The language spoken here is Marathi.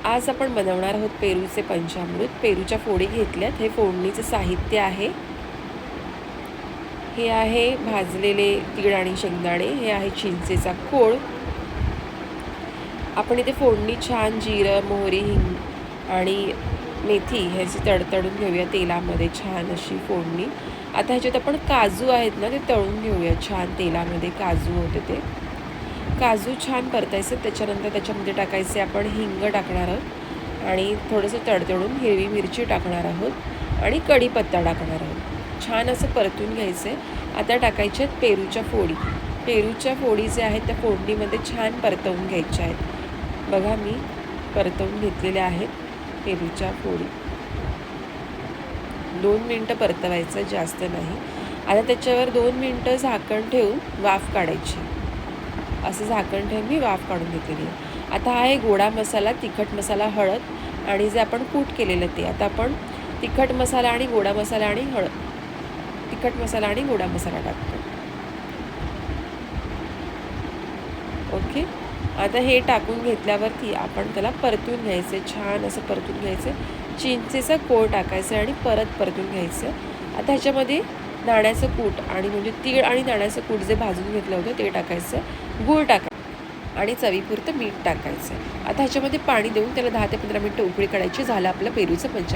आज आपण बनवणार आहोत पेरूचे पंचामृत। पेरूच्या फोडी घेतल्यात। हे फोडणीचं साहित्य आहे। हे आहे भाजलेले तीळ आणि शेंगदाणे। हे आहे चिंचेचा कोळ। आपण इथे फोडणी छान जिरं, मोहरी, हिंग आणि मेथी ह्याची तडतडून घेऊया तेलामध्ये, छान अशी फोडणी। आता ह्याच्यात आपण काजू आहेत ना, ते तळून घेऊया छान तेलामध्ये। काजू होते ते काजू छान परतायचे। त्याच्यानंतर त्याच्यामध्ये टाकायचे आपण हिंग टाकणार आहोत आणि थोडंसं तडतडून हिरवी मिरची टाकणार आहोत आणि कढीपत्ता टाकणार आहोत। छान असं परतून घ्यायचे। आता टाकायचे पेरूच्या फोडी। पेरूच्या फोडी जे आहेत त्या फोडणीमध्ये छान परतवून घ्यायच्या आहेत। बघा मी परतवून घेतलेल्या आहेत पेरूच्या फोडी। 2 मिनिटं परतवायचं, जास्त नाही। आता त्याच्यावर 2 मिनिटं झाकण ठेवून वाफ काढायची। असं झाकण ठेवून मी वाफ काढून घेतलेली आहे। आता हा आहे गोडा मसाला, तिखट मसाला, हळद आणि जे आपण कूट केलेलं ते। आता आपण तिखट मसाला आणि गोडा मसाला आणि तिखट मसाला आणि गोडा मसाला टाकतो। ओके, आता हे टाकून घेतल्यावरती आपण त्याला परतून घ्यायचे। छान असं परतून घ्यायचं। चिंचेचा कोळ टाकायचं आणि परत परतून घ्यायचं। आता ह्याच्यामध्ये दाण्याचं कूट आणि म्हणजे तीळ आणि दाण्याचं कूट जे भाजून घेतलं होतं ते टाकायचं। गूळ टाकायचं आणि चवीपुरतं मीठ टाकायचं। आता ह्याच्यामध्ये पाणी देऊन त्याला 10 ते 15 मिनिटं उकळी काढायची। झालं आपलं पेरूचं पंचामृत।